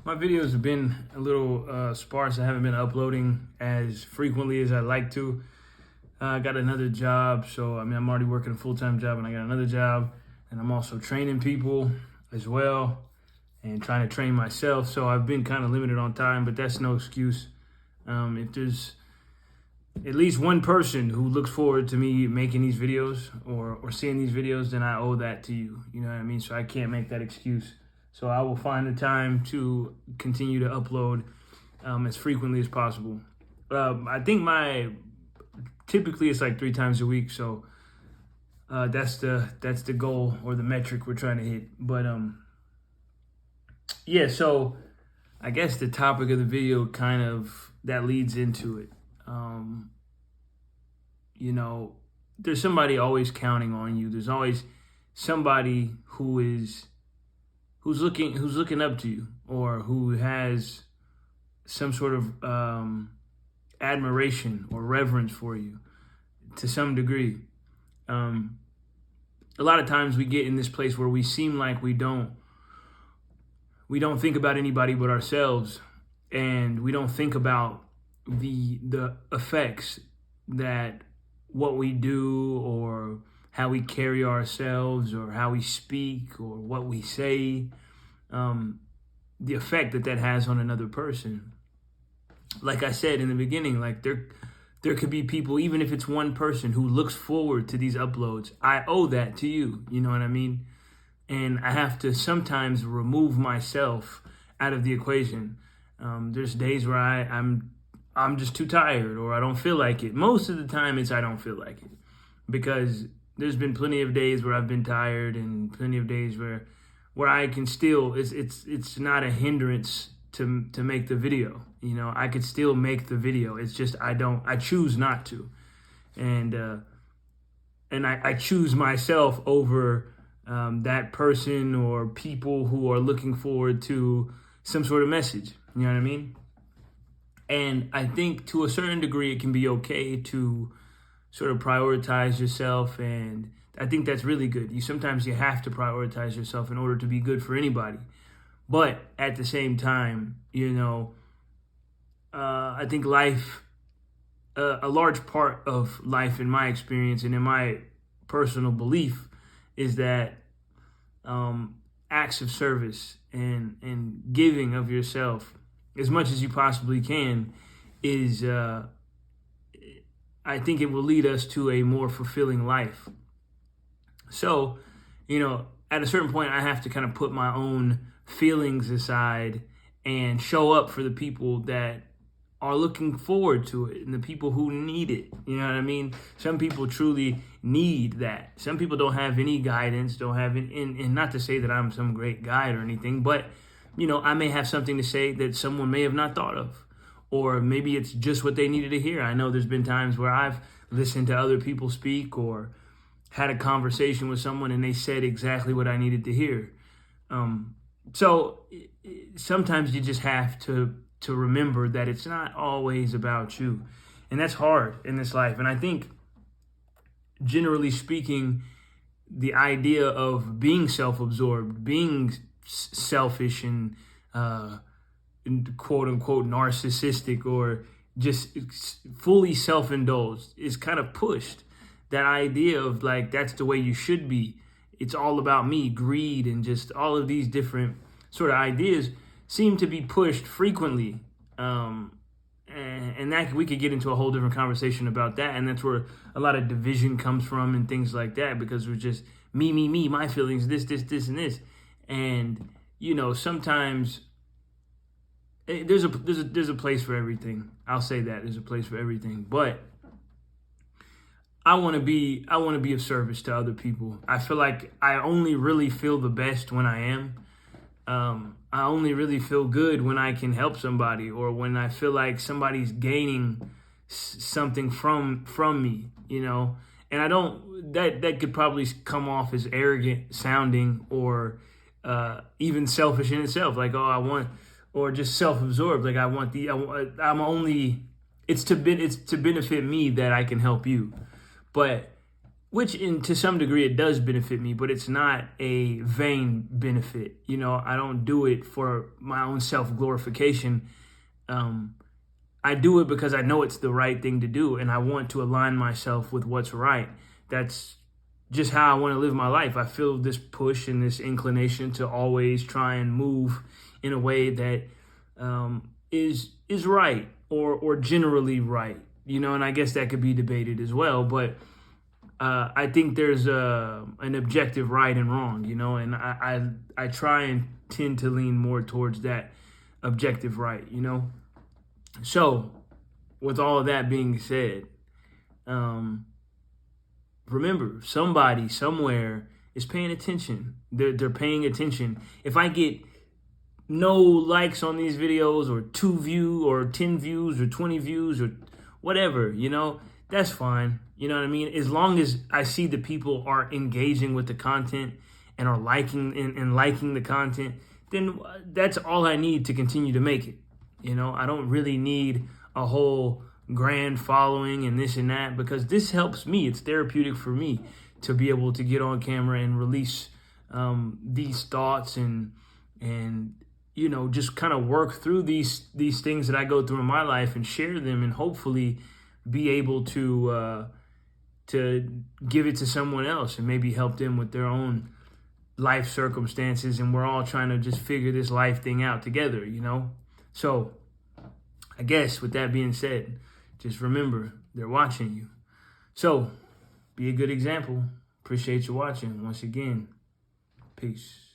My videos have been a little sparse. I haven't been uploading as frequently as I like to. I got another job, so I'm already working a full-time job, and I got another job, and I'm also training people as well, and trying to train myself. So I've been kind of limited on time, but that's no excuse. If there's at least one person who looks forward to me making these videos or seeing these videos, then I owe that to you. You know what I mean? So I can't make that excuse. So I will find the time to continue to upload as frequently as possible. I think typically it's like 3 times a week. So that's the goal or the metric we're trying to hit. But yeah, so I guess the topic of the video kind of that leads into it. There's somebody always counting on you. There's always somebody who's looking up to you, or who has some sort of admiration or reverence for you to some degree. A lot of times we get in this place where we seem like we don't think about anybody but ourselves, and we don't think about the effects that what we do, or how we carry ourselves, or how we speak, or what we say, the effect that has on another person. Like I said in the beginning, like there could be people, even if it's one person, who looks forward to these uploads. I owe that to you, you know what I mean? And I have to sometimes remove myself out of the equation. There's days where I'm just too tired, or I don't feel like it. Most of the time it's I don't feel like it, because there's been plenty of days where I've been tired, and plenty of days where I can still, it's not a hindrance to make the video. You know, I could still make the video. It's just I choose not to. And I choose myself over that person or people who are looking forward to some sort of message. You know what I mean? And I think to a certain degree, it can be okay to sort of prioritize yourself. And I think that's really good. Sometimes you have to prioritize yourself in order to be good for anybody. But at the same time, I think life, a large part of life in my experience and in my personal belief, is that acts of service and giving of yourself as much as you possibly can is, I think it will lead us to a more fulfilling life. So, at a certain point, I have to kind of put my own feelings aside and show up for the people that are looking forward to it, and the people who need it. You know what I mean? Some people truly need that. Some people don't have any guidance, don't have any, and not to say that I'm some great guide or anything, but I may have something to say that someone may have not thought of, or maybe it's just what they needed to hear. I know there's been times where I've listened to other people speak, or had a conversation with someone and they said exactly what I needed to hear. So sometimes you just have to remember that it's not always about you. And that's hard in this life. And I think, generally speaking, the idea of being self-absorbed, being selfish and quote unquote narcissistic, or just fully self-indulged, is kind of pushed. That idea of like, that's the way you should be. It's all about me, greed, and just all of these different sort of ideas seem to be pushed frequently. And that we could get into a whole different conversation about that. And that's where a lot of division comes from and things like that, because we're just me, my feelings, this, and this. And, sometimes there's a place for everything. I'll say that there's a place for everything, but I want to be of service to other people. I feel like I only really feel the best when I am. I only really feel good when I can help somebody, or when I feel like somebody's gaining something from me, And I don't, that could probably come off as arrogant sounding, or even selfish in itself. Like, or just self-absorbed. Like it's to benefit me that I can help you. But which to some degree it does benefit me, but it's not a vain benefit. You know, I don't do it for my own self-glorification. I do it because I know it's the right thing to do, and I want to align myself with what's right. That's just how I want to live my life. I feel this push and this inclination to always try and move in a way that is right or generally right. You know, and I guess that could be debated as well, but I think there's an objective right and wrong, you know, and I try and tend to lean more towards that objective right, you know. So, with all of that being said, remember, somebody somewhere is paying attention. They're paying attention. If I get no likes on these videos, or 2 views, or 10 views, or 20 views, or whatever, you know, that's fine. You know what I mean? As long as I see the people are engaging with the content and are liking and liking the content, then that's all I need to continue to make it. You know, I don't really need a whole grand following and this and that, because this helps me. It's therapeutic for me to be able to get on camera and release these thoughts and you know, just kind of work through these things that I go through in my life and share them, and hopefully be able to give it to someone else and maybe help them with their own life circumstances. And we're all trying to just figure this life thing out together, you know? So I guess with that being said, just remember, they're watching you. So be a good example. Appreciate you watching. Once again, peace.